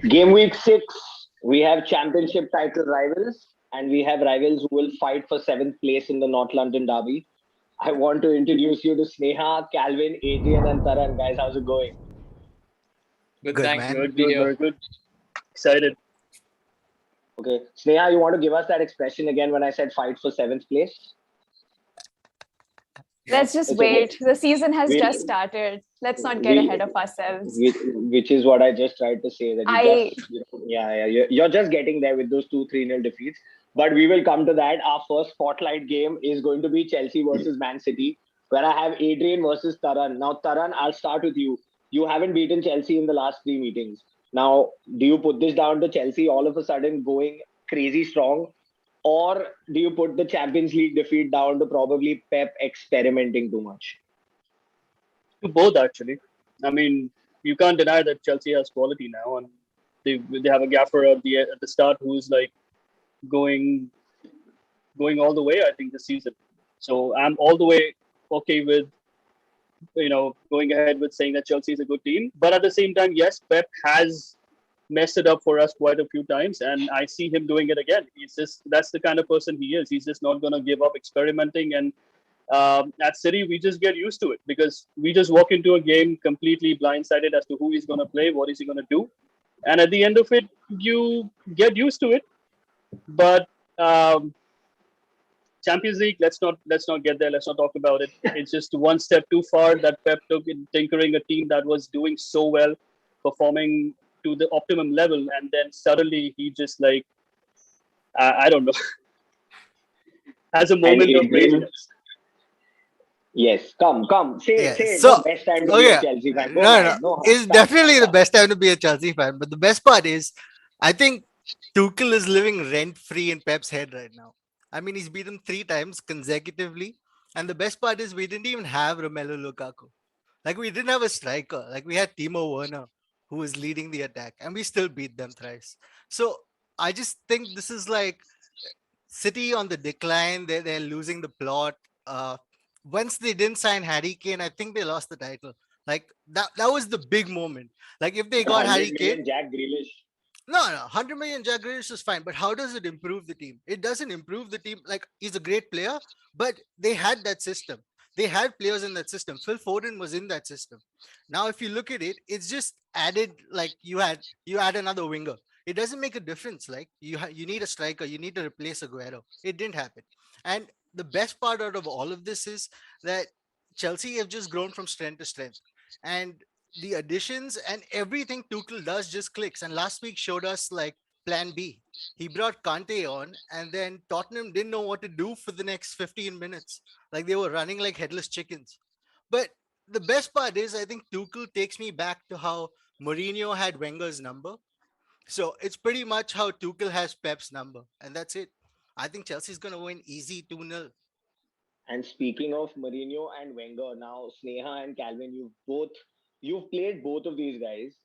Game week 6, we have championship title rivals, and we have rivals who will fight for seventh place in the North London Derby. I want to introduce you to Sneha, Calvin, Adrian, and Taran. Guys, how's it going? Good, Good thanks. man. Good to be here. Very good. Excited. Okay, Sneha, you want to give us that expression again when I said fight for seventh place? Let's just It's wait. okay. The season has We, just started. Let's not get ahead we, of ourselves. which is what I just tried to say that you I just, you're just getting there with those 2-3 nil defeats. But we will come to that. Our first spotlight game is going to be Chelsea versus Man City, where I have Adrian versus Taran. Now, Taran, I'll start with you. You haven't beaten Chelsea in the last 3 meetings. Now, do you put this down to Chelsea all of a sudden going crazy strong? Or do you put the Champions League defeat down to probably Pep experimenting too much? To both, actually. I mean, you can't deny that Chelsea has quality now, and they have a gaffer at the start who's like going all the way. I think this season. So I'm all the way okay with going ahead with saying that Chelsea is a good team. But at the same time, yes, Pep has messed it up for us quite a few times, and I see him doing it again. That's the kind of person he is. He's just not going to give up experimenting. And at City, we just get used to it because we just walk into a game completely blindsided as to who he's going to play, what is he going to do, and at the end of it, you get used to it. But Champions League, let's not get there. Let's not talk about it. It's just one step too far that Pep took in tinkering a team that was doing so well, performing to the optimum level, and then suddenly he just like I don't know, has a And moment of Adrian, craziness. yes, come, say yeah. say it's So the best time to be a okay. Chelsea fan. Go No, no, ahead, no harm. it's Start, definitely the start. best time to be a Chelsea fan. But the best part is, I think Tuchel is living rent free in Pep's head right now. I mean, he's beaten 3 times consecutively, and the best part is we didn't even have Romelu Lukaku. Like we didn't have a striker. Like we had Timo Werner, who was leading the attack, and we still beat them thrice. So I just think this is like City on the decline. They're losing the plot. Uh, Once they didn't sign Harry Kane, I think they lost the title. Like that was the big moment. Like if they But got 100 Harry million Kane, Jack Grealish. no, 100 million Jack Grealish is fine. But how does it improve the team? It doesn't improve the team. Like he's a great player, but they had that system. They had players in that system. Phil Foden was in that system. Now, if you look at it, it's just added. Like you add another winger. It doesn't make a difference. Like you need a striker. You need to replace Aguero. It didn't happen. And the best part out of all of this is that Chelsea have just grown from strength to strength. And the additions and everything Tuchel does just clicks. And last week showed us like plan B. He brought Kante on, and then Tottenham didn't know what to do for the next 15 minutes. Like they were running like headless chickens. But the best part is, I think Tuchel takes me back to how Mourinho had Wenger's number. So it's pretty much how Tuchel has Pep's number. And that's it. I think Chelsea's going to win easy 2-0. And speaking of Mourinho and Wenger, now Sneha and Calvin, you've played both of these guys.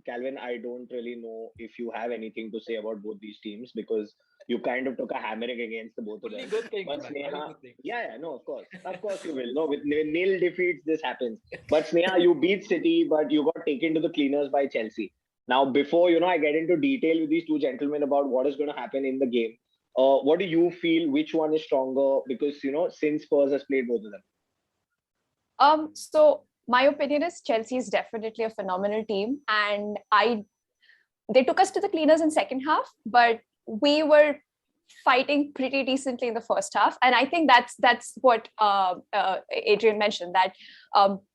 Calvin, I don't really know if you have anything to say about both these teams because you kind of took a hammering against the both of Only them. good things, But man. Only Sneha, good things. yeah, no, of course you will. No, with nil defeats, this happens. But Sneha, you beat City, but you got taken to the cleaners by Chelsea. Now, before I get into detail with these two gentlemen about what is going to happen in the game. What do you feel? Which one is stronger? Because since Spurs has played both of them. So my opinion is Chelsea is definitely a phenomenal team, and they took us to the cleaners in second half, but we were fighting pretty decently in the first half, and I think that's what Adrian mentioned, that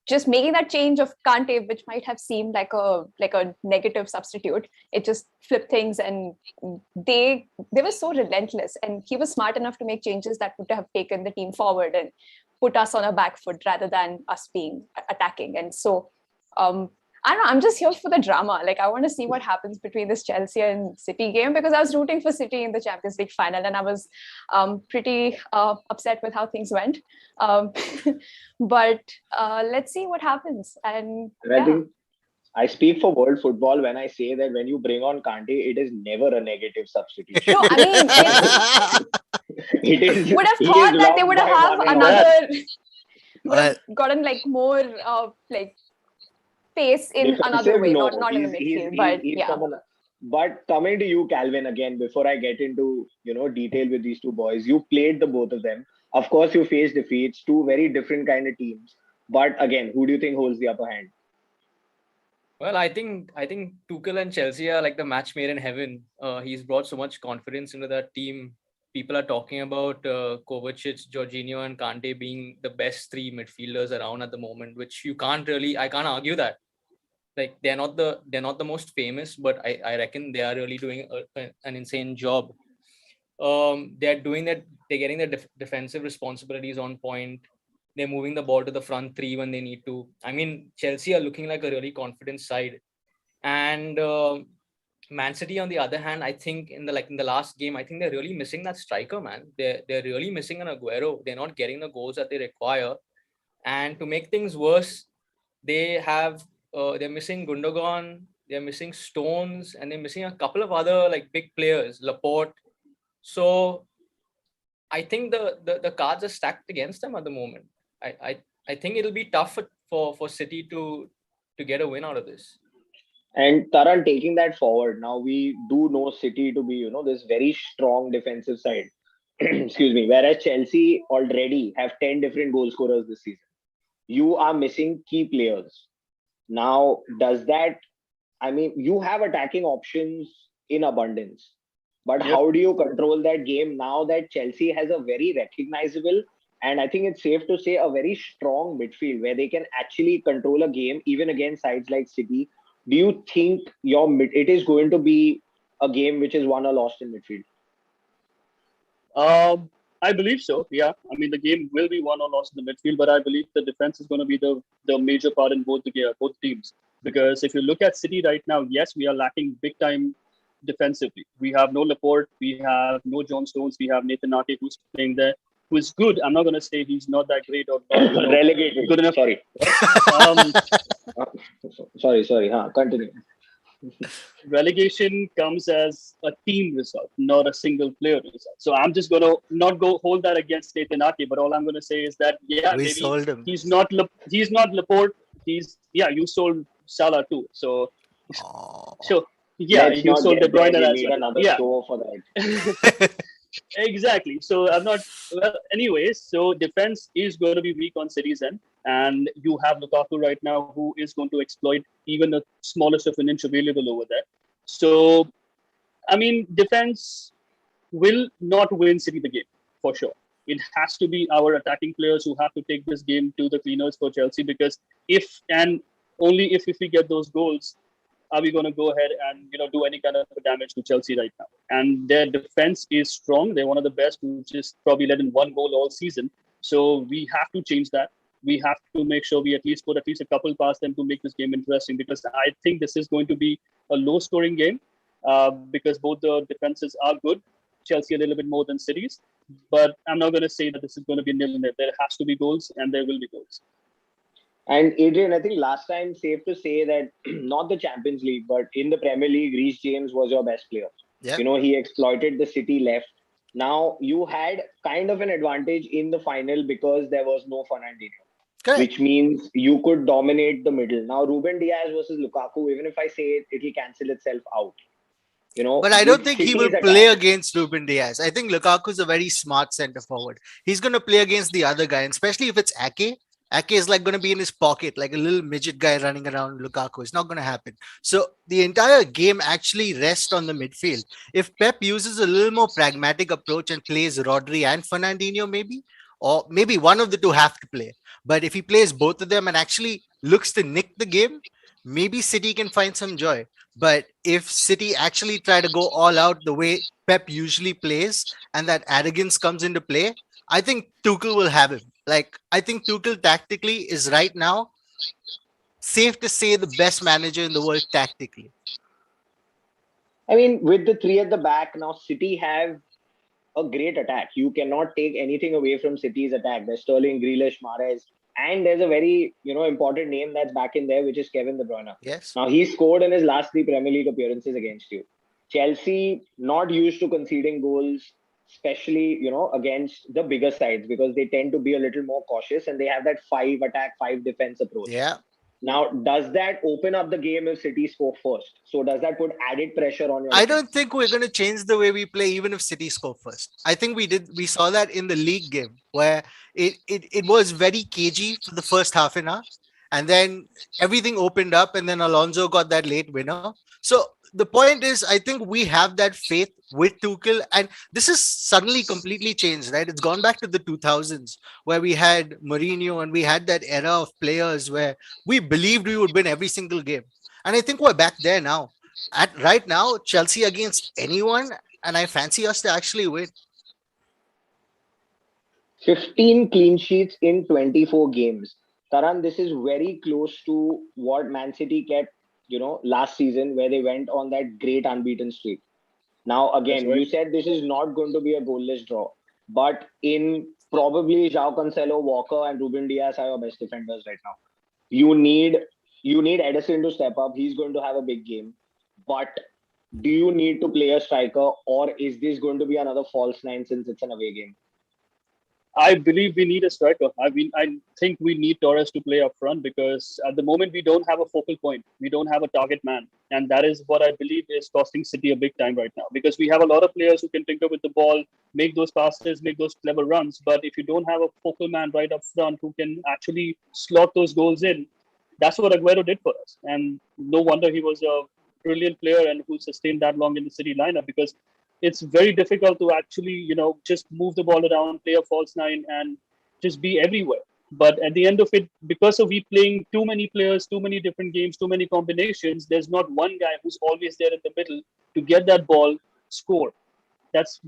just making that change of Kante, which might have seemed like a negative substitute, it just flipped things, and they were so relentless, and he was smart enough to make changes that would have taken the team forward and put us on a back foot rather than us being attacking. And so I don't know, I'm just here for the drama. Like I want to see what happens between this Chelsea and City game, because I was rooting for City in the Champions League final, and I was pretty upset with how things went. Um, but let's see what happens. And And I think I speak for world football when I say that when you bring on Kante, it is never a negative substitution. no, I mean, It is. would have He is thought that they loved would by have one and all. another, would would have have gotten like more like pace in another Defensive, way, no. not in the He's midfield, but he's yeah. from But coming to you, Calvin, again, before I get into detail with these two boys, you played the both of them. Of course, you faced defeats, two very different kind of teams. But again, who do you think holds the upper hand? Well, I think Tuchel and Chelsea are like the match made in heaven. He's brought so much confidence into that team. People are talking about Kovacic, Jorginho, and Kante being the best three midfielders around at the moment, which I can't argue that. Like they're not the most famous, but I reckon they are really doing an insane job. They're doing that. They're getting their defensive responsibilities on point. They're moving the ball to the front three when they need to. I mean, Chelsea are looking like a really confident side, and Man City, on the other hand, I think in the last game, I think they're really missing that striker, man. They're really missing an Aguero. They're not getting the goals that they require, and to make things worse, they're missing Gundogan, they're missing Stones, and they're missing a couple of other like big players, Laporte. So I think the cards are stacked against them at the moment. I think it'll be tough for City to get a win out of this. And Taran, taking that forward, now we do know City to be, this very strong defensive side. Excuse me. Whereas Chelsea already have 10 different goal scorers this season. You are missing key players. Now, does that, I mean, you have attacking options in abundance, but Yep. how do you control that game now that Chelsea has a very recognizable, and I think it's safe to say a very strong midfield where they can actually control a game even against sides like City? Do you think it is going to be a game which is won or lost in midfield? I believe so. Yeah, I mean the game will be won or lost in the midfield, but I believe the defense is going to be the major part in both teams. Because if you look at City right now, yes, we are lacking big time defensively. We have no Laporte, we have no John Stones, we have Nathan Ake who's playing there, who is good. I'm not going to say he's not that great or not, Relegated. good enough. Sorry. Um, Sorry. Continue. Relegation comes as a team result, not a single player result. So I'm just going to not go hold that against Nathan Ake, but all I'm going to say is that yeah, We maybe sold him. he's not Laporte. You sold Salah too. So Oh. so yeah, Let's you not sold get De Bruyne there. We as need well. another Yeah, show for that. exactly. So I'm not well. Anyways, so defense is going to be weak on City's end, and you have Lukaku right now, who is going to exploit even the smallest of an inch available over there. So I mean, defense will not win City the game for sure. It has to be our attacking players who have to take this game to the cleaners for Chelsea, because if and only if we get those goals are we going to go ahead and do any kind of damage to Chelsea right now. And their defense is strong. They're one of the best, who just probably let in one goal all season. So we have to change that. We have to make sure we at least put at least a couple past them to make this game interesting, because I think this is going to be a low scoring game, because both the defenses are good. Chelsea a little bit more than City's, but I'm not going to say that this is going to be nil-nil. There has to be goals, and there will be goals. And Adrian, I think last time safe to say that not the Champions League, but in the Premier League, Reece James was your best player. Yeah. He exploited the City left. Now you had kind of an advantage in the final because there was no Fernandinho, Correct. which means you could dominate the middle. Now Ruben Diaz versus Lukaku, even if I say it, it'll cancel itself out. But I don't with think he will City's play attack. against Ruben Diaz. I think Lukaku's a very smart center forward. He's going to play against the other guy, and especially if it's Ake. Ake is like going to be in his pocket, like a little midget guy running around Lukaku. It's not going to happen. So the entire game actually rests on the midfield. If Pep uses a little more pragmatic approach and plays Rodri and Fernandinho, maybe, or maybe one of the two have to play. But if he plays both of them and actually looks to nick the game, maybe City can find some joy. But if City actually try to go all out the way Pep usually plays and that arrogance comes into play, I think Tuchel will have him. Like, I think Tuchel tactically is right now safe to say the best manager in the world tactically. I mean, with the three at the back, now City have a great attack. You cannot take anything away from City's attack. There's Sterling, Grealish, Mahrez, and there's a very important name that's back in there, which is Kevin De Bruyne. Yes. Now he scored in his last three Premier League appearances against you. Chelsea not used to conceding goals, especially against the bigger sides, because they tend to be a little more cautious and they have that 5 attack, 5 defense approach. Yeah. Now, does that open up the game if City score first? So does that put added pressure on your I defense? don't think we're going to change the way we play, even if City score first. I think we saw that in the league game where it was very cagey for the first half an hour, and then everything opened up, and then Alonso got that late winner. So the point is, I think we have that faith with Tuchel, and this is suddenly completely changed, right? It's gone back to the 2000s where we had Mourinho and we had that era of players where we believed we would win every single game. And I think we're back there now. At right now, Chelsea against anyone, and I fancy us to actually win. 15 clean sheets in 24 games. Taran, this is very close to what Man City kept, last season where they went on that great unbeaten streak. Now, That's again, right. you said this is not going to be a goalless draw, but in probably João Cancelo, Walker, and Ruben Diaz are your best defenders right now. You need Edison to step up. He's going to have a big game. But do you need to play a striker, or is this going to be another false nine since it's an away game? I believe we need a striker. I think we need Torres to play up front because at the moment we don't have a focal point. We don't have a target man. And that is what I believe is costing City a big time right now because we have a lot of players who can tinker with the ball, make those passes, make those clever runs. But if you don't have a focal man right up front who can actually slot those goals in, that's what Aguero did for us. And no wonder he was a brilliant player and who sustained that long in the City lineup because it's very difficult to actually, just move the ball around, play a false nine, and just be everywhere. But at the end of it, because of we playing too many players, too many different games, too many combinations, there's not one guy who's always there in the middle to get that ball, score. That's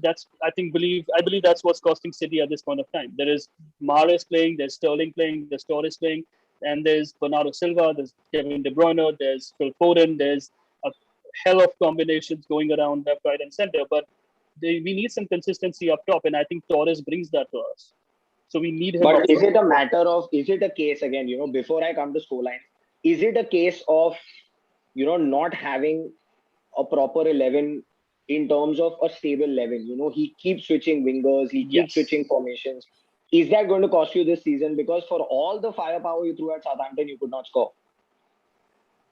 I believe that's what's costing City at this point of time. There is Mahrez playing, there's Sterling playing, there's Torres playing, and there's Bernardo Silva, there's Kevin De Bruyne, there's Phil Foden, there's a hell of combinations going around left, right, and center. But we need some consistency up top, and I think Torres brings that to us. So we need him up But is front. it a matter of, is it a case again, before I come to scoreline, is it a case of, not having a proper 11 in terms of a stable 11? He keeps switching wingers, he keeps Yes. switching formations. Is that going to cost you this season? Because for all the firepower you threw at Southampton, you could not score.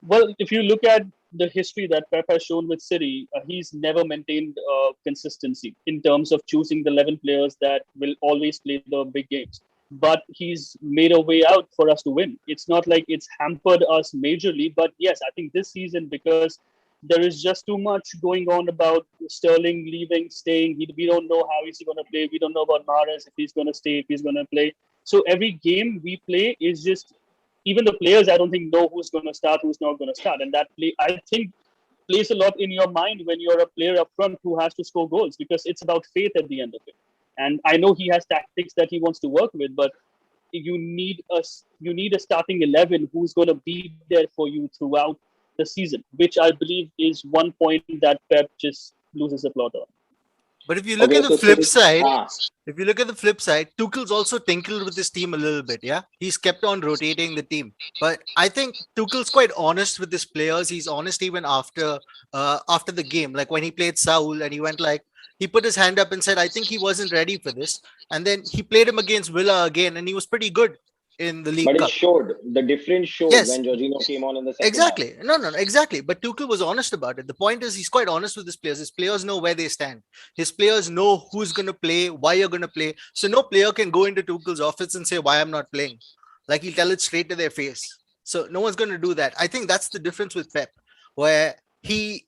Well, if you look at the history that Pep has shown with City, he's never maintained consistency in terms of choosing the 11 players that will always play the big games. But he's made a way out for us to win. It's not like it's hampered us majorly. But yes, I think this season, because there is just too much going on about Sterling leaving, staying. We don't know how he's going to play. We don't know about Mahrez, if he's going to stay, if he's going to play. So every game we play is just even the players I don't think know who's going to start, who's not going to start, and that play I think plays a lot in your mind when you're a player up front who has to score goals because it's about faith at the end of it. And I know he has tactics that he wants to work with, but you need a starting 11 who's going to be there for you throughout the season, which I believe is one point that Pep just loses the plot on. But if you look Okay, at the so flip since- side, ah, if you look at the flip side, Tuchel's also tinkered with his team a little bit. Yeah, he's kept on rotating the team, but I think Tuchel's quite honest with his players. He's honest even after the game, like when he played Saul and he went like he put his hand up and said, "I think he wasn't ready for this," and then he played him against Villa again, and he was pretty good in the League but it Cup. showed, the difference showed Yes. when Jorginho came on in the second Exactly. No, exactly. But Tuchel was honest about it. The point is, he's quite honest with his players. His players know where they stand. His players know who's going to play, why you're going to play. So no player can go into Tuchel's office and say, why I'm not playing. Like he'll tell it straight to their face. So no one's going to do that. I think that's the difference with Pep, where he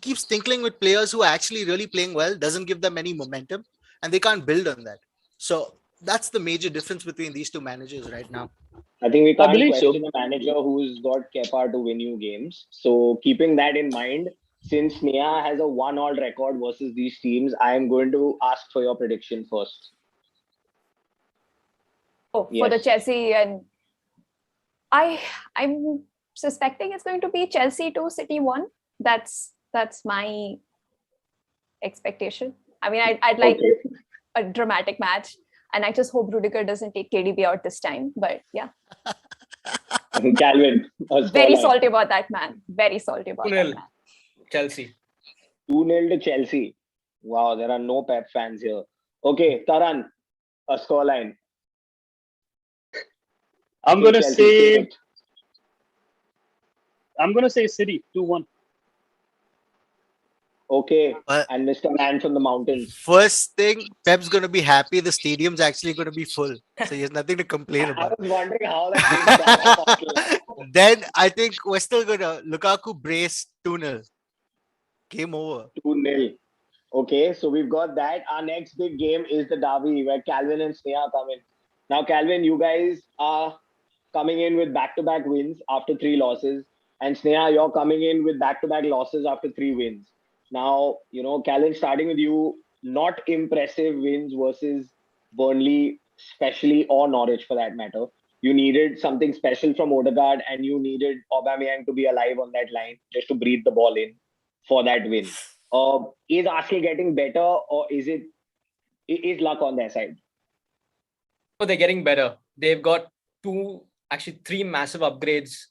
keeps tinkling with players who are actually really playing well, doesn't give them any momentum, and they can't build on that. So that's the major difference between these two managers right now. I think we I can't believe so. question a manager who's got Kepa to win you games. So keeping that in mind, since Nia has a 1-all record versus these teams, I am going to ask for your prediction first. Oh, for the Yes. Chelsea, and I'm suspecting it's going to be Chelsea 2, City 1. That's my expectation. I mean, I'd like Okay. a dramatic match, and I just hope Rudiger doesn't take KDB out this time. But yeah, Calvin, very salty about that man. Very salty about that 2-0 man. Chelsea. 2-0 to Chelsea. Wow, there are no Pep fans here. Okay, Taran, a scoreline. I'm going to Chelsea say favorite. I'm gonna say City 2-1. Okay. Uh, And Mr. Man from the mountains. First thing, Pep's going to be happy. The stadium's actually going to be full. So he has nothing to complain I about. was wondering how that makes that possible. Then I think we're still going to Lukaku brace 2-0. Game over. 2-0. Okay, so we've got that. Our next big game is the derby where Calvin and Sneha come in. Now, Calvin, you guys are coming in with back-to-back wins after 3 losses. And Sneha, you're coming in with back-to-back losses after 3 wins. Now, Calvin, starting with you, not impressive wins versus Burnley, especially, or Norwich for that matter. You needed something special from Odegaard and you needed Aubameyang to be alive on that line just to breathe the ball in for that win. Is Arsenal getting better or is luck on their side? So they're getting better. They've got 3 massive upgrades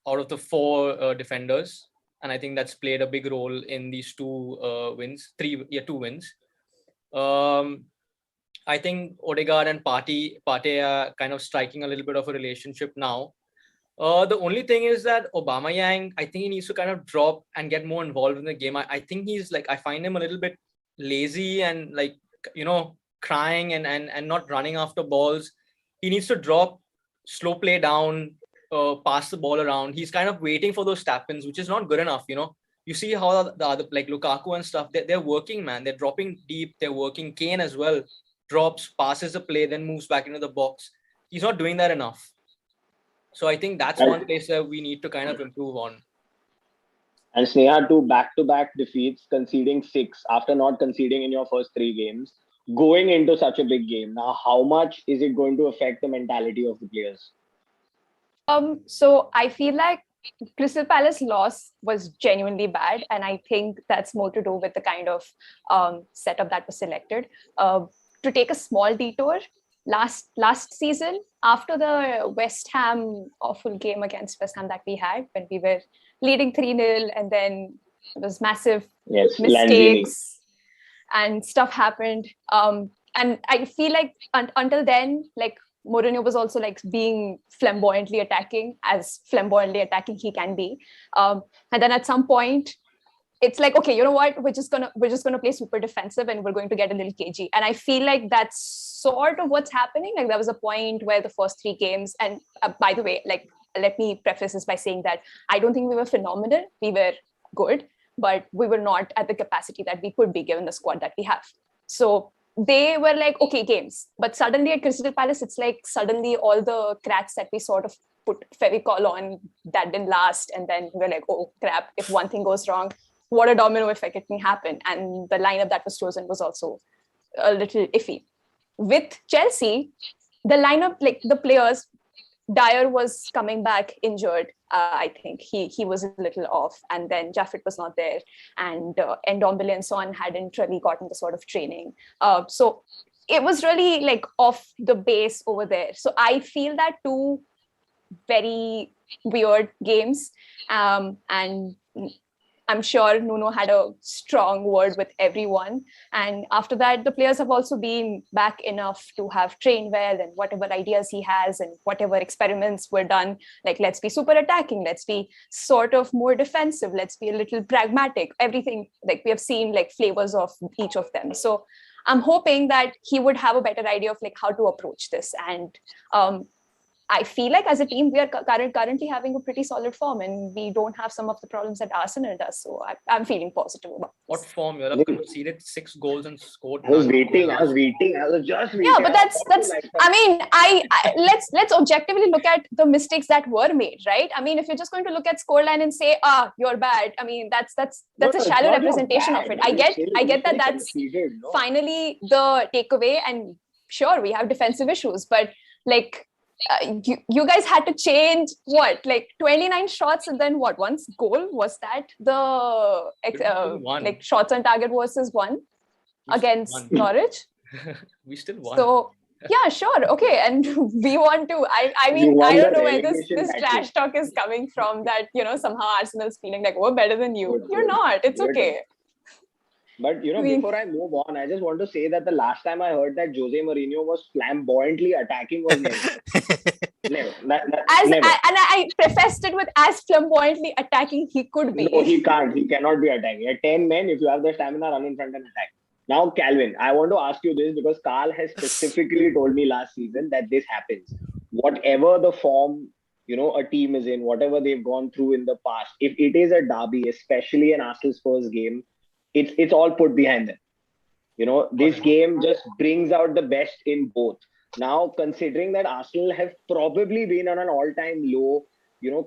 out of the 4 defenders. And I think that's played a big role in these 2 wins. 2 wins. I think Odegaard and Partey are kind of striking a little bit of a relationship now. The only thing is that Aubameyang, I think he needs to kind of drop and get more involved in the game. I think he's I find him a little bit lazy and crying and not running after balls. He needs to drop, slow play down, pass the ball around. He's kind of waiting for those tap-ins, which is not good enough. You see how the other Lukaku and stuff, they're working, man. They're dropping deep. They're working. Kane as well drops, passes the play, then moves back into the box. He's not doing that enough. So I think that's one place that we need to kind of improve on. And Sneha, 2 back-to-back defeats, conceding 6 after not conceding in your first 3 games, going into such a big game. Now, how much is it going to affect the mentality of the players? So I feel like Crystal Palace loss was genuinely bad, and I think that's more to do with the kind of setup that was selected. To take a small detour, last season, after the West Ham awful game against West Ham that we had, when we were leading 3-0, and then it was massive mistakes and stuff happened. And I feel like until then, Mourinho was also being flamboyantly attacking he can be. And then at some point, it's okay, you know what? We're just gonna play super defensive and we're going to get a little cagey. And I feel like that's sort of what's happening. There was a point where the first 3 games, and by the way, let me preface this by saying that I don't think we were phenomenal. We were good, but we were not at the capacity that we could be given the squad that we have. So they were okay games, but suddenly at Crystal Palace, it's suddenly all the cracks that we sort of put Fevicol on that didn't last, and then we're oh crap, if one thing goes wrong, what a domino effect it can happen. And the lineup that was chosen was also a little iffy. With Chelsea, the lineup, the players, Dyer was coming back injured. I think he was a little off, and then Jaffet was not there, and Ndombele and Son hadn't really gotten the sort of training. So it was really off the base over there. So I feel that 2 very weird games, and I'm sure Nuno had a strong word with everyone. And after that, the players have also been back enough to have trained well, and whatever ideas he has and whatever experiments were done, let's be super attacking, let's be sort of more defensive, let's be a little pragmatic, everything, we have seen flavors of each of them. So I'm hoping that he would have a better idea of how to approach this. And I feel as a team, we are currently having a pretty solid form, and we don't have some of the problems that Arsenal does. So I'm feeling positive about this. What form? You have conceded 6 goals and scored. I was waiting. I was just waiting. Yeah, but that's. I mean, let's objectively look at the mistakes that were made, right? I mean, if you're just going to look at scoreline and say, you're bad. I mean, that's a shallow representation of it. I get that that's finally the takeaway, and sure, we have defensive issues, but you guys had to change 29 shots, and then once goal, was that the shots on target versus 1 against Norwich? We still won. So yeah, sure, okay, and we want to. I mean, I don't know where this trash talk is coming from. That somehow Arsenal's feeling we're better than you. You're not. It's okay. But before I move on, I just want to say that the last time I heard that Jose Mourinho was flamboyantly attacking was never. Never. And I prefaced it with as flamboyantly attacking he could be. No, he can't. He cannot be attacking. At 10 men, if you have the stamina, run in front and attack. Now, Calvin, I want to ask you this because Carl has specifically told me last season that this happens. Whatever the form, a team is in, whatever they've gone through in the past, if it is a derby, especially an Arsenal Spurs game, it's all put behind them. This game just brings out the best in both. Now, considering that Arsenal have probably been on an all-time low,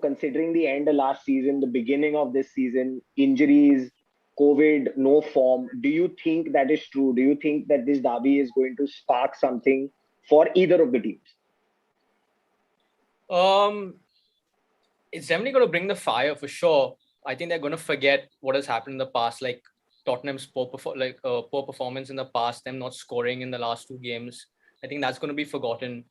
considering the end of last season, the beginning of this season, injuries, COVID, no form, do you think that is true? Do you think that this derby is going to spark something for either of the teams? It's definitely going to bring the fire for sure. I think they're going to forget what has happened in the past, like Tottenham's poor performance in the past, them not scoring in the last 2 games. I think that's going to be forgotten.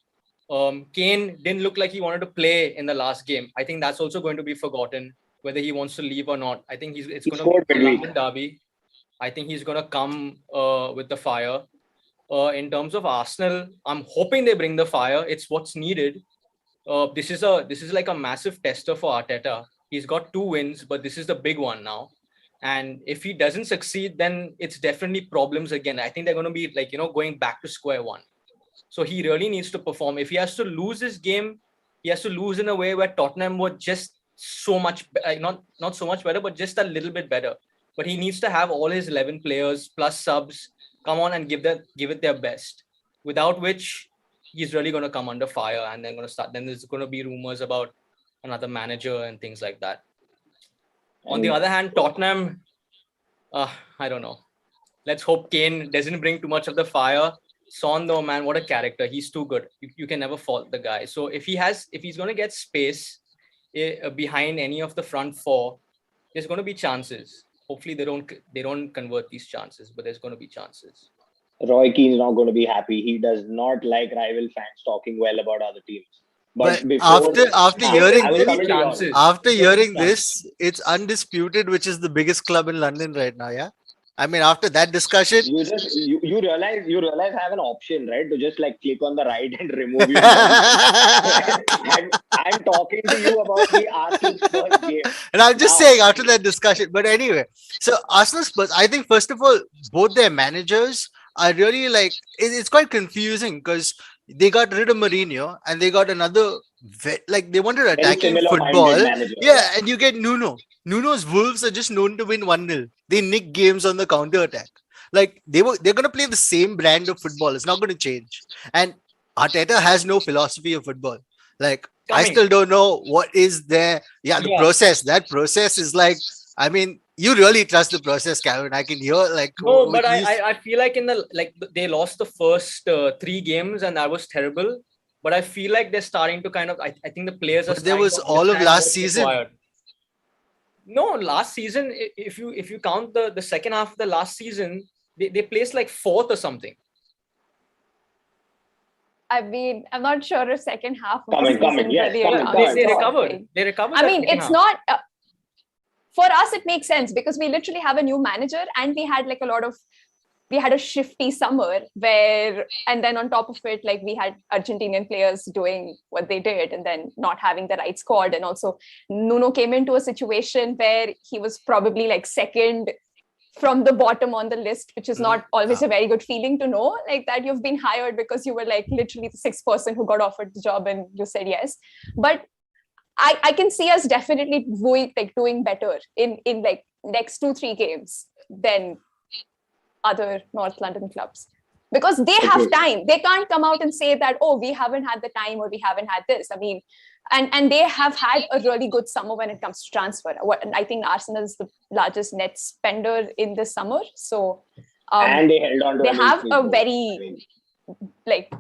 Kane didn't look like he wanted to play in the last game. I think that's also going to be forgotten, whether he wants to leave or not. I think it's going to be a London derby. I think he's going to come with the fire. In terms of Arsenal, I'm hoping they bring the fire. It's what's needed. This is like a massive tester for Arteta. He's got 2 wins, but this is the big one now. And if he doesn't succeed, then it's definitely problems again. I think they're going to be going back to square one. So he really needs to perform. If he has to lose this game, he has to lose in a way where Tottenham were just so much, not so much better, but just a little bit better. But he needs to have all his 11 players plus subs come on and give it their best. Without which, he's really going to come under fire, and then there's going to be rumors about another manager and things like that. On the other hand, Tottenham, I don't know. Let's hope Kane doesn't bring too much of the fire. Son, though, man, what a character. He's too good. You can never fault the guy. So if he's going to get space behind any of the front 4, there's going to be chances. Hopefully they don't convert these chances, but there's going to be chances. Roy Keane's not going to be happy. He does not like rival fans talking well about other teams. But after hearing this, it's undisputed which is the biggest club in London right now. Yeah, I mean, after that discussion, you realize I have an option, right, to just click on the right and remove you. I'm talking to you about the Arsenal Spurs game, and I'm just saying after that discussion. But anyway, so Arsenal Spurs, I think first of all, both their managers are really it's quite confusing because they got rid of Mourinho and they got another they wanted attacking football. Yeah, and you get Nuno. Nuno's Wolves are just known to win 1-0. They nick games on the counter attack. They're going to play the same brand of football. It's not going to change. And Arteta has no philosophy of football. I still don't know what is there. Yeah, the process. That process is I mean, you really trust the process, Calvin. I can hear no, but I feel like in the they lost the first 3 games and that was terrible. But I feel like they're starting to kind of. I think the players are. But there was all of last season. No, last season. If you count the second half of the last season, they placed 4th or something. I mean, I'm not sure if second half of the season. Yes, they recovered. They recovered. I mean, it's not. For us, it makes sense because we literally have a new manager and we had we had a shifty summer and then on top of it, we had Argentinian players doing what they did and then not having the right squad. And also Nuno came into a situation where he was probably second from the bottom on the list, which is not always a very good feeling to know that you've been hired because you were literally the 6th person who got offered the job and you said yes. But I can see us definitely doing better in next 2-3 games than other North London clubs because they have time. They can't come out and say that, oh, we haven't had the time or we haven't had this. I mean, and they have had a really good summer when it comes to transfer. I think Arsenal is the largest net spender in this summer. So and they held on to they have a very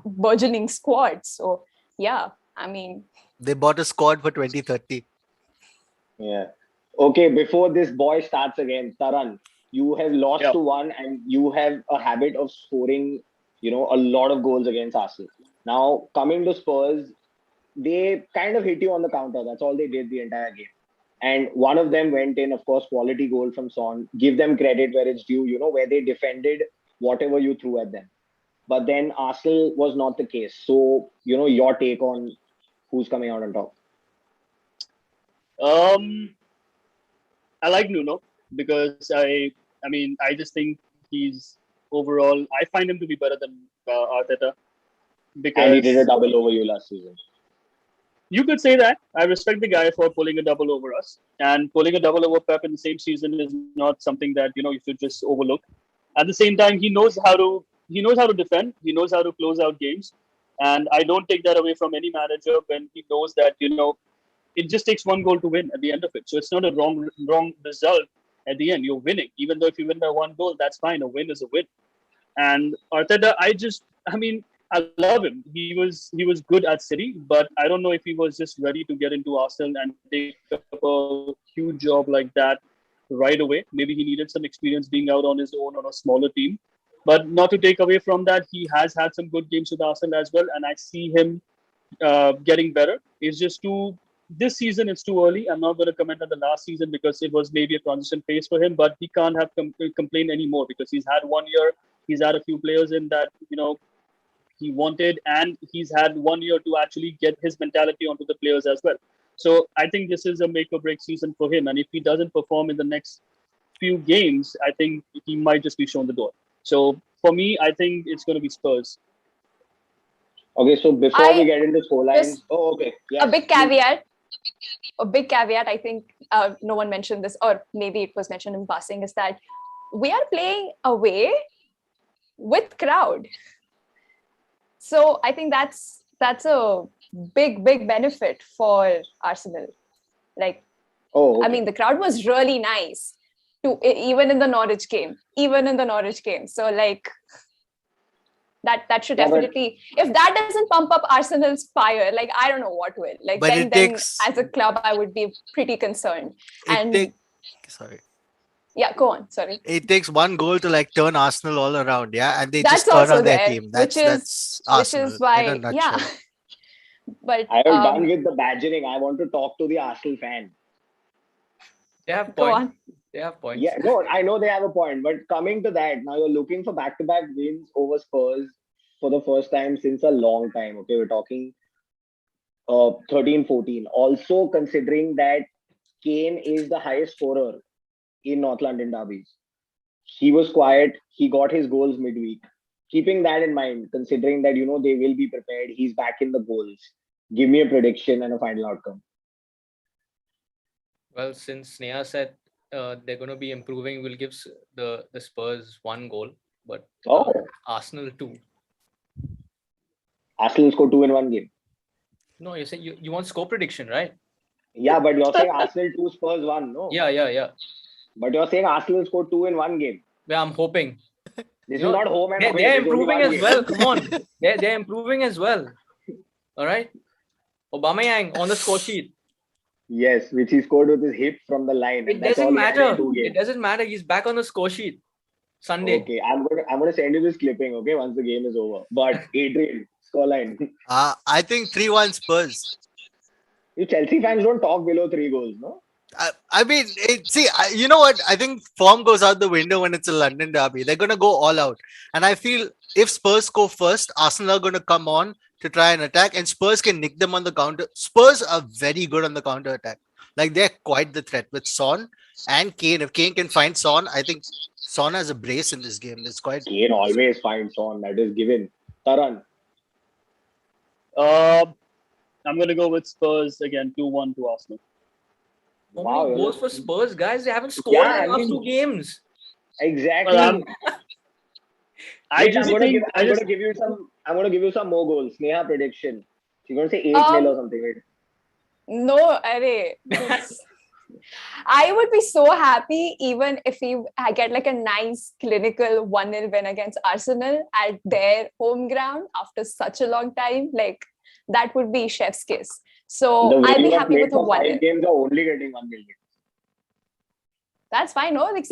burgeoning squad. So yeah, I mean. They bought a squad for 2030. Yeah. Okay, before this boy starts again, Taran, you have lost to 1 and you have a habit of scoring, a lot of goals against Arsenal. Now, coming to Spurs, they kind of hit you on the counter. That's all they did the entire game. And one of them went in, of course, quality goal from Son. Give them credit where it's due, where they defended whatever you threw at them. But then Arsenal was not the case. So, your take on Who's coming out on top? I like Nuno because I just think he's overall. I find him to be better than Arteta And he did a because double over you last season. you could say that. I respect the guy for pulling a double over us, and pulling a double over Pep in the same season is not something that you should just overlook. At the same time, he knows how to defend. He knows how to close out games, and I don't take that away from any manager when he knows that it just takes one goal to win at the end of it. So it's not a wrong result at the end. You're winning, even though if you win by one goal, that's fine. A win is a win. And Arteta, I love him. He was good at City, but I don't know if he was just ready to get into Arsenal and take up a huge job like that right away. Maybe he needed some experience being out on his own on a smaller team. But not to take away from that, he has had some good games with Arsenal as well, and I see him getting better. It's just this season it's too early. I'm not going to comment on the last season because it was maybe a transition phase for him, but he can't have complain anymore because he's had 1 year. He's had a few players in that he wanted, and he's had 1 year to actually get his mentality onto the players as well. So I think this is a make or break season for him, and if he doesn't perform in the next few games, I think he might just be shown the door. So for me, I think it's going to be Spurs. Okay, so before we get into scorelines, okay, yes, a big caveat. I think no one mentioned this, or maybe it was mentioned in passing, is that we are playing away with crowd. So I think that's a big benefit for Arsenal. Like, I mean, the crowd was really nice even in the Norwich game. So like that should definitely, if that doesn't pump up Arsenal's fire, like I don't know what will. Like then as a club, I would be pretty concerned. Yeah, go on. Sorry. It takes one goal to like turn Arsenal all around, yeah, and they just turn on their team. That's Arsenal, which is why, in a nutshell. yeah. But I am done with the badgering. I want to talk to the Arsenal fan. They have points. Yeah, no, I know they have a point. But coming to that, now you're looking for back-to-back wins over Spurs for the first time since a long time. Okay, we're talking 13-14. Also considering that Kane is the highest scorer in North London derbies. He was quiet. He got his goals midweek. Keeping that in mind, considering that, they will be prepared. He's back in the goals. Give me a prediction and a final outcome. Well, since Sneha said they're going to be improving, we'll give the Spurs 1 goal, but Arsenal 2. Arsenal score 2 in one game. No, you're saying you want score prediction, right? Yeah, but you're saying Arsenal 2, Spurs 1, no? Yeah. But you're saying Arsenal score 2 in one game. Yeah, I'm hoping. This is not home and away. They're improving as well. Come on. They're improving as well. All right. Aubameyang on the score sheet. Yes, which he scored with his hip from the line. It doesn't matter. It doesn't matter. He's back on the score sheet Sunday. Okay, I'm gonna send you this clipping, okay, once the game is over. But Adrian, scoreline. I think 3-1 Spurs. You Chelsea fans don't talk below 3 goals, no? I mean, you know what? I think form goes out the window when it's a London derby. They're going to go all out. And I feel if Spurs go first, Arsenal are going to come on to try and attack, and Spurs can nick them on the counter. Spurs are very good on the counter attack. Like, they're quite the threat with Son and Kane. If Kane can find Son, I think Son has a brace in this game. Kane always finds Son. That is given. Taran. I'm going to go with Spurs again, 2-1 to Arsenal. How many goals for Spurs, guys? They haven't scored in the last 2 games. Exactly. I'm going to give you some more goals. Sneha prediction. She's going to say 8-0 or something, right? No, I would be so happy even if I get like a nice clinical 1-0 win against Arsenal at their home ground after such a long time. Like, that would be chef's kiss. So I'll be happy with a 1-0. 5 games are only getting 1 million. That's fine. No, like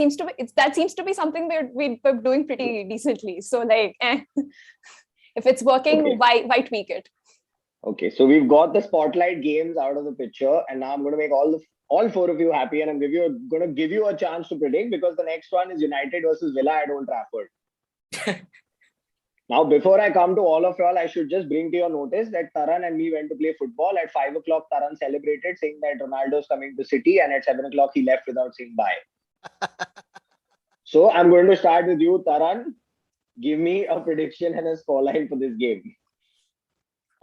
that seems to be something we're doing pretty decently. So like, if it's working, why tweak it? Okay, so we've got the spotlight games out of the picture, and now I'm going to make all 4 of you happy, and I'm going to give you a chance to predict, because the next one is United versus Villa at Old Trafford. Now, before I come to all of y'all, I should just bring to your notice that Taran and me went to play football. At 5 o'clock, Taran celebrated, saying that Ronaldo's coming to City, and at 7 o'clock, he left without saying bye. So, I'm going to start with you, Taran. Give me a prediction and a scoreline for this game.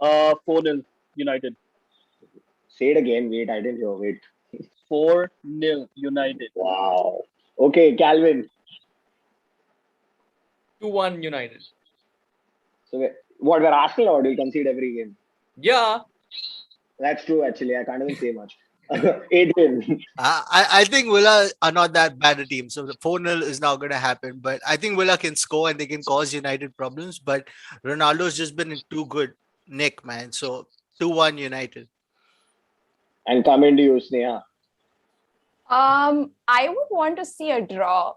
4-0 United. Say it again. Wait, I didn't hear. Wait. 4-0 United. Wow. Okay, Calvin. 2-1 United. So, what, we're Arsenal or do you concede every game? Yeah. That's true, actually. I can't even say much. Adrian. I think Villa are not that bad a team. So the 4-0 is now going to happen. But I think Villa can score and they can cause United problems. But Ronaldo's just been in too good nick, man. So 2-1 United. And coming to you, Sneha. I would want to see a draw.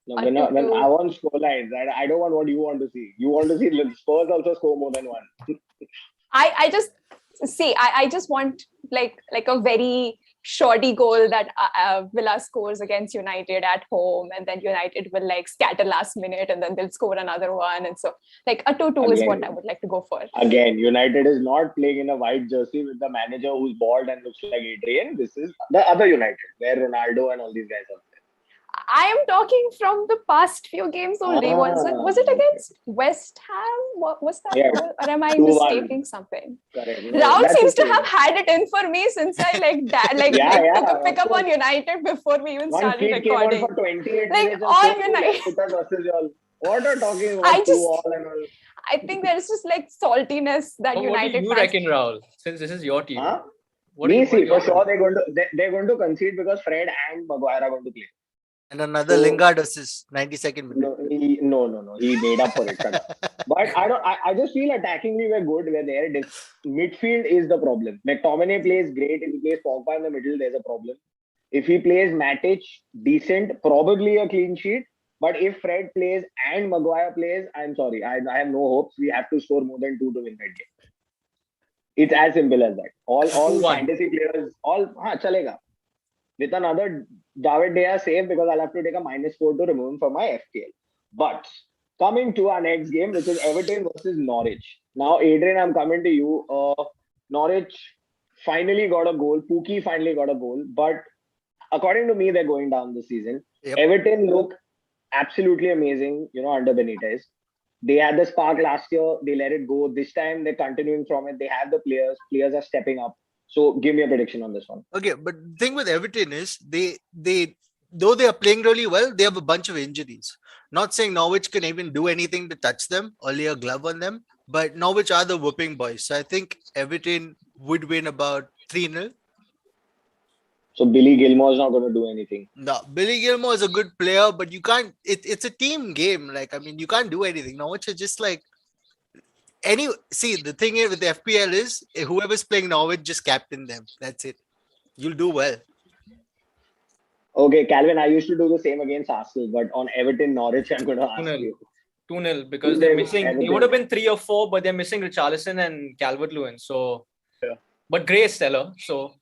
No, when I want scorelines, I don't want what you want to see. You want to see Spurs also score more than one. I just see. I just want like a very shoddy goal that Villa scores against United at home, and then United will like scatter last minute, and then they'll score another one, and so like a 2-2 is what I would like to go for. Again, United is not playing in a white jersey with the manager who's bald and looks like Adrian. This is the other United, where Ronaldo and all these guys are. I am talking from the past few games only. Was it against West Ham? What was that? Yeah. Or am I 2-1. mistaking something? Correct. No, Raul seems okay. to have had it in for me since I took a pick up on United before we even started recording. Came on for 28 like minutes all United. What are talking about? I think there's just like saltiness that United. What do you reckon, Raul? Since this is your team, for sure they're going to concede because Fred and Maguire are going to play. And another Lingard assist, 92nd minute. No. He made up for it. But I just feel attackingly we're good. We're there. Midfield is the problem. McTominay plays great. If he plays Pogba in the middle, there's a problem. If he plays Matic, decent, probably a clean sheet. But if Fred plays and Maguire plays, I'm sorry. I have no hopes. We have to score more than 2 to win that game. It's as simple as that. All fantasy players, chalega. With another David Diaz save because I'll have to take a -4 to remove him from my FPL. But coming to our next game, which is Everton versus Norwich. Now, Adrian, I'm coming to you. Norwich finally got a goal. Pookie finally got a goal. But according to me, they're going down this season. Yep. Everton look absolutely amazing, under Benitez. They had the spark last year. They let it go. This time, they're continuing from it. They have the players. Players are stepping up. So give me a prediction on this one. Okay, but the thing with Everton is they though they are playing really well, they have a bunch of injuries. Not saying Norwich can even do anything to touch them or lay a glove on them, but Norwich are the whooping boys. So I think Everton would win about 3-0. So Billy Gilmore is not going to do anything. No, Billy Gilmore is a good player, but you can't. It's a team game. You can't do anything. Norwich is just like. The thing with the FPL is whoever's playing Norwich, just captain them. That's it. You'll do well. Okay, Calvin, I used to do the same against Arsenal, but on Everton, Norwich, I'm going to ask you. 2-0 because they're missing. Everton. They would have been 3 or 4, but they're missing Richarlison and Calvert-Lewin. So, yeah. But Gray is stellar. So,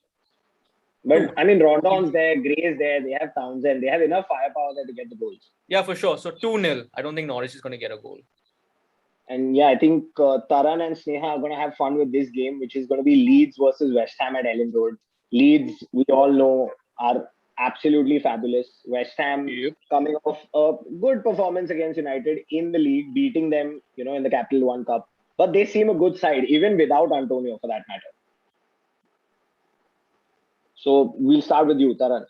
but I mean, Rondon's there, Gray is there. They have Townsend. They have enough firepower there to get the goals. Yeah, for sure. So 2-0. I don't think Norwich is going to get a goal. And yeah, I think Taran and Sneha are going to have fun with this game, which is going to be Leeds versus West Ham at Ellen Road. Leeds, we all know, are absolutely fabulous. West Ham coming off a good performance against United in the league, beating them, in the Capital One Cup. But they seem a good side, even without Antonio, for that matter. So we'll start with you, Taran.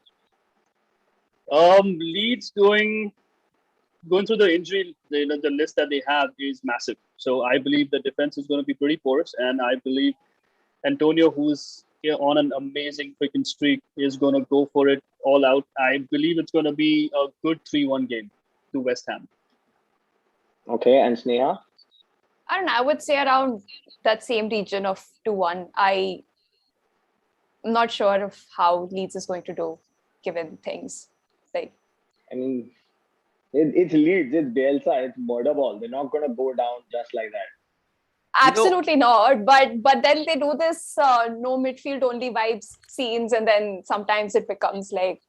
Leeds going through the injury, the list that they have is massive. So I believe the defense is going to be pretty porous, and I believe Antonio, who's on an amazing freaking streak, is going to go for it all out. I believe it's going to be a good 3-1 game to West Ham. Okay, and Sneha? I don't know. I would say around that same region of 2-1. I'm not sure of how Leeds is going to do, given things. It's Leeds, it's Bielsa, it's murder ball. They're not going to go down just like that. Absolutely not. But then they do this no midfield only vibes scenes, and then sometimes it becomes like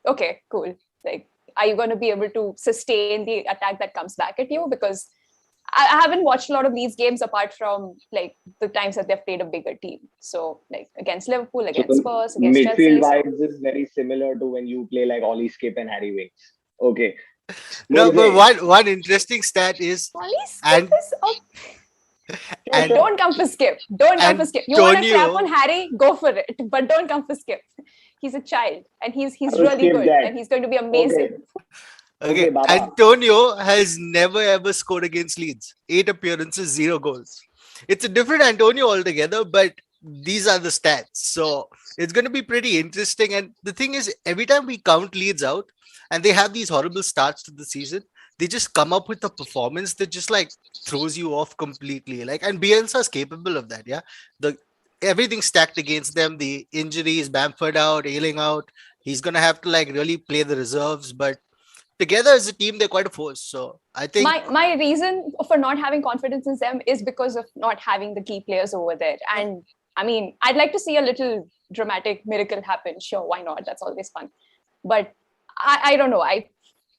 okay, cool. Like, are you going to be able to sustain the attack that comes back at you? Because I haven't watched a lot of these games apart from like the times that they've played a bigger team. So like against Liverpool, So against the Spurs, against midfield Chelsea. So vibes is very similar to when you play like Ollie Skip and Harry Winks. Okay. No, but Moise, one interesting stat is Wally Skip and is up. sure, and sure. Don't come for Skip. Don't come for Skip. You want to crap on Antonio. Harry? Go for it. But don't come for Skip. He's a child and he's I will really skip good that. and he's going to be amazing. Okay, Baba. Antonio has never ever scored against Leeds. 8 appearances, 0 goals. It's a different Antonio altogether, but these are the stats. So it's going to be pretty interesting. And the thing is, every time we count Leeds out and they have these horrible starts to the season, they just come up with a performance that just like throws you off completely. Like, and Bielsa's capable of that. Yeah, the everything stacked against them. The injuries, Bamford out, Ailing out. He's gonna have to like really play the reserves, but together as a team, they're quite a force. So I think My reason for not having confidence in them is because of not having the key players over there. And I mean, I'd like to see a little dramatic miracle happen. Sure, why not? That's always fun. But I don't know. I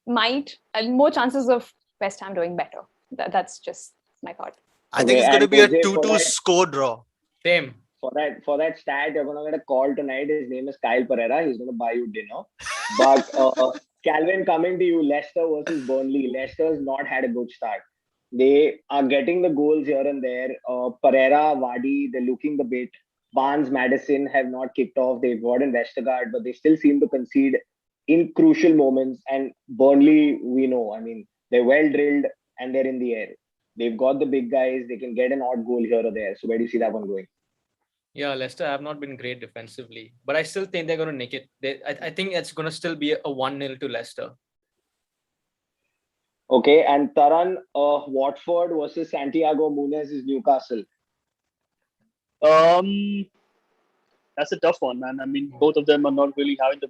might and more chances of West Ham doing better. That's just my thought. I think Okay, it's going to and be a Jose, 2-2 score draw. Same. for that stat, you're gonna get a call tonight. His name is Kyle Pereira. He's gonna buy you dinner. But Calvin, coming to you, Leicester versus Burnley. Leicester's not had a good start. They are getting the goals here and there. Pereira, Vardy, they're looking the bit. Barnes, Madison have not kicked off. They've gotten Westergaard, but they still seem to concede in crucial moments. And Burnley, we know, I mean, they're well drilled and they're in the air. They've got the big guys. They can get an odd goal here or there. So where do you see that one going? Yeah, Leicester have not been great defensively, but I still think they're going to nick it. I think it's going to still be a 1-0 to Leicester. Okay, and Taran, Watford versus Santiago Munez is Newcastle. That's a tough one, man. I mean, both of them are not really having the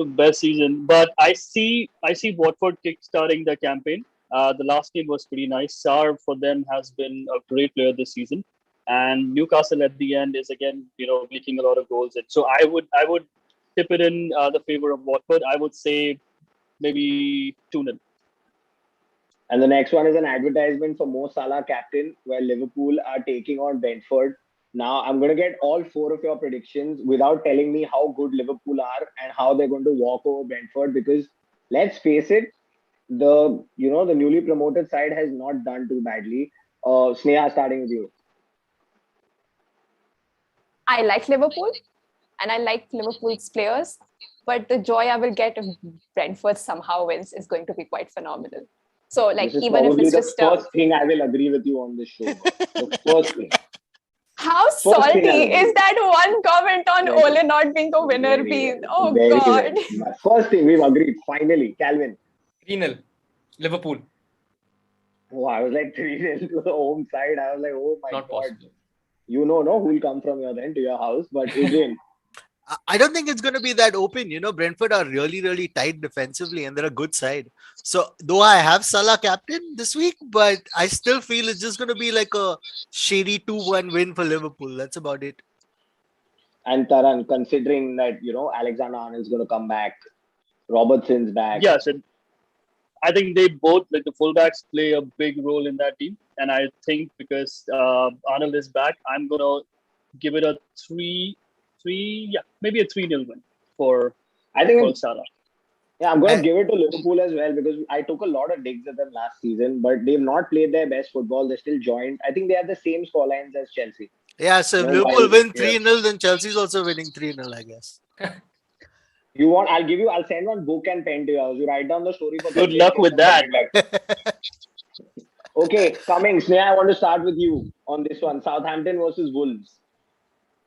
best season. But I see Watford kickstarting their campaign. The last game was pretty nice. Sarr for them has been a great player this season, and Newcastle at the end is again, making a lot of goals. And so I would tip it in the favor of Watford. I would say maybe 2-0. And the next one is an advertisement for Mo Salah captain, where Liverpool are taking on Brentford. Now, I'm going to get all 4 of your predictions without telling me how good Liverpool are and how they're going to walk over Brentford. Because let's face it, the newly promoted side has not done too badly. Sneha, starting with you. I like Liverpool and I like Liverpool's players, but the joy I will get if Brentford somehow wins is going to be quite phenomenal. So, like, This is even if probably it's the just first thing I will agree with you on this show. The first thing. how thing I salty will is that one comment on Very Ole not being the winner Very being? well. Oh Very God! well. First thing we've agreed. Finally, Calvin. 3-0 Liverpool. Oh, I was like 3-0 to the home side. I was like, oh my Not God. possible. No who will come from your end to your house. But Adrian, I don't think it's going to be that open. Brentford are really, really tight defensively and they're a good side. So, though I have Salah captain this week, but I still feel it's just going to be like a shady 2-1 win for Liverpool. That's about it. and Taran, considering that, Alexander Arnold's going to come back, Robertson's back. Yeah, so I think they both, like the fullbacks, play a big role in that team. And I think because Arnold is back, I'm going to give it a maybe a 3-0 win for Salah. Yeah, I'm going to give it to Liverpool as well because I took a lot of digs at them last season, but they've not played their best football. They're still joined. I think they have the same scorelines as Chelsea. Yeah, so if Liverpool win 3-0, then Chelsea's also winning 3-0, I guess. I'll send one book and pen to you. You write down the story for Good luck with that. Okay, Cummings, Sneha, I want to start with you on this one. Southampton versus Wolves.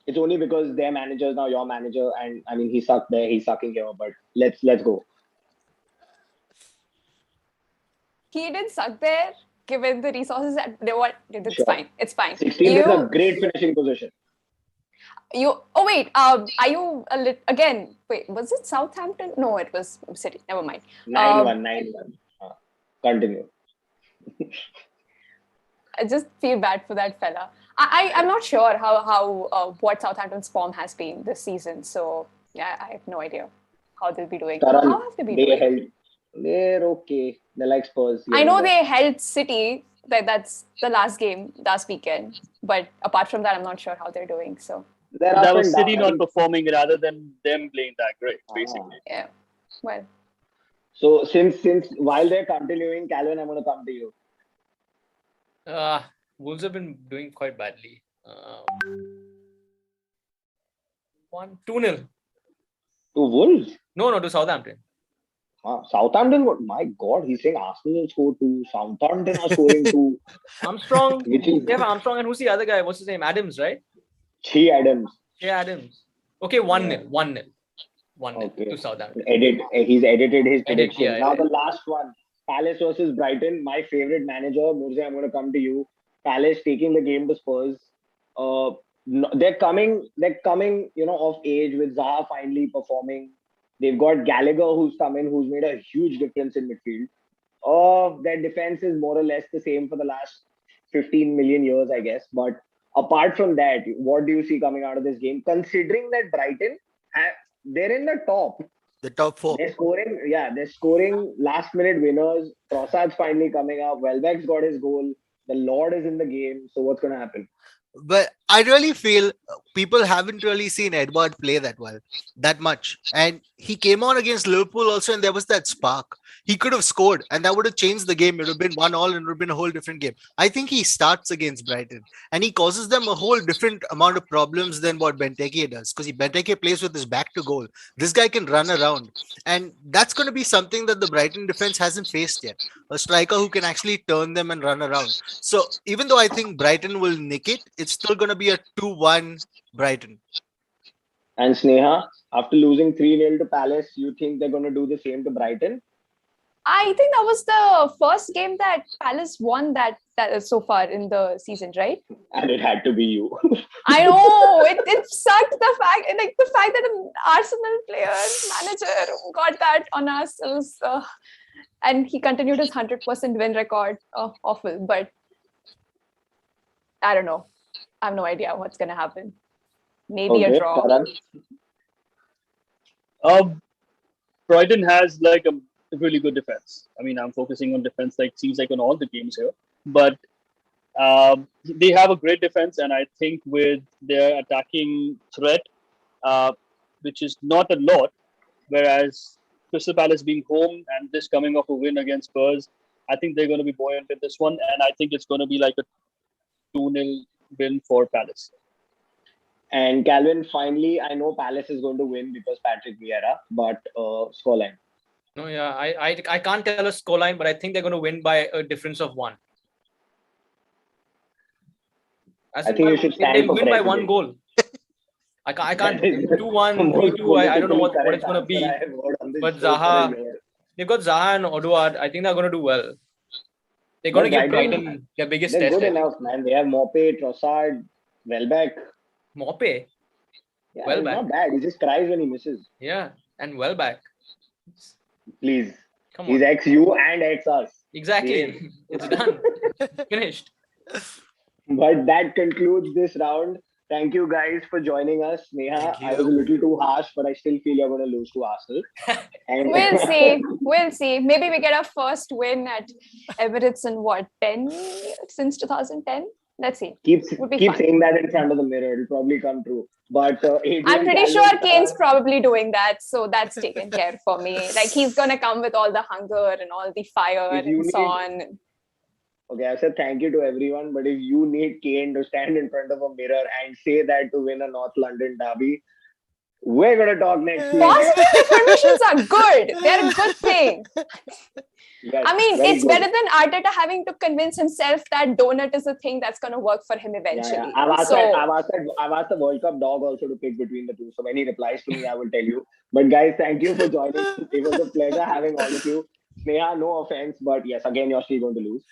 It's only because their manager is now your manager, and I mean he sucked there, he's sucking here. But let's go. He didn't suck there, given the resources that they want. It's Sure. fine. It's fine. 16 is a great finishing position. Are you again? Wait, was it Southampton? No, it was City. Never mind. 9-1. Continue. I just feel bad for that fella. I'm not sure how what Southampton's form has been this season. So yeah, I have no idea how they'll be doing. Taran, How have they been doing? They're okay. They're like Spurs. I know they held City. That's the last game last weekend. But apart from that, I'm not sure how they're doing. So That was City not performing rather than them playing that great, basically. Yeah. Well. So since while they're continuing, Calvin, I'm going to come to you. Wolves have been doing quite badly. 2-0. To Wolves? No, to Southampton. Southampton, my God, he's saying Arsenal scored 2. Southampton are scoring 2. Armstrong. They have Armstrong and who's the other guy? What's his name? Adams, right? Che Adams. Okay, 1-0. 1-0 to Southampton. He's edited his prediction. Yeah, now the last one. Palace versus Brighton. My favorite manager, Murze, I'm going to come to you. Palace taking the game to Spurs. They're coming, of age with Zaha finally performing. They've got Gallagher who's come in, who's made a huge difference in midfield. Their defense is more or less the same for the last 15 million years, I guess. But apart from that, what do you see coming out of this game? Considering that Brighton, they're in the top. The top 4. They're scoring last-minute winners. Trossard's finally coming up. Welbeck's got his goal. The Lord is in the game. So what's going to happen? But I really feel people haven't really seen Edward play that much. And he came on against Liverpool also, and there was that spark. He could have scored, and that would have changed the game. It would have been 1-1, and it would have been a whole different game. I think he starts against Brighton, and he causes them a whole different amount of problems than what Benteke does. Because Benteke plays with his back to goal. This guy can run around, and that's going to be something that the Brighton defense hasn't faced yet. A striker who can actually turn them and run around. So even though I think Brighton will nick it, it's still going to be a 2-1 Brighton. And Sneha, after losing 3-0 to Palace, you think they're going to do the same to Brighton? I think that was the first game that Palace won that so far in the season, right? And it had to be you. I know. It sucked the fact that an Arsenal player, manager got that on us. It was, and he continued his 100% win record. Awful. But I don't know. I have no idea what's going to happen. Maybe a draw. Brighton has like a really good defense. I mean, I'm focusing on defense, seems like on all the games here. But they have a great defense, and I think with their attacking threat, which is not a lot, whereas Crystal Palace being home and this coming off a win against Spurs, I think they're going to be buoyant in this one, and I think it's going to be like a 2-0 win for Palace. And Calvin, finally, I know Palace is going to win because Patrick Vieira, but scoreline. No, yeah, I can't tell a scoreline, but I think they're going to win by a difference of 1. I think you should stand for win by 1 goal. I can't 2-1, 3-2. I don't know what it's going to be. But Zaha, they've got Zaha and Odegaard. I think they're going to do well. They're going to give Brighton their biggest test. They're good enough, man. They have Mope, Trossard, Welbeck. Mope? Yeah, Welbeck. He's not bad. He just cries when he misses. Yeah, and Welbeck. Please. Come on. He's ex-you and ex-us. Exactly. It's done. Finished. But that concludes this round. Thank you guys for joining us. Neha, I was a little too harsh, but I still feel you're going to lose to Arsenal. And We'll see. Maybe we get our first win at Emirates in 10 since 2010. Let's see. Keep saying that in front of the mirror. It'll probably come true. But I'm pretty sure Kane's probably doing that, so that's taken care for me. He's gonna come with all the hunger and all the fire and so on. Okay, I said thank you to everyone, but if you need Kane to stand in front of a mirror and say that to win a North London derby, we're gonna talk next week. Positive affirmations are good. They're a good thing. Yes, I mean, it's good. better than Arteta having to convince himself that donut is a thing that's going to work for him eventually. Yeah. I've asked the World Cup dog also to pick between the two. So when he replies to me, I will tell you. But guys, thank you for joining. It was a pleasure having all of you. Sneha, no offense, but yes, again, you're still going to lose.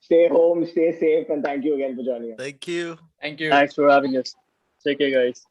Stay home, stay safe, and thank you again for joining us. Thank you. Thank you. Thanks for having us. Take care, guys.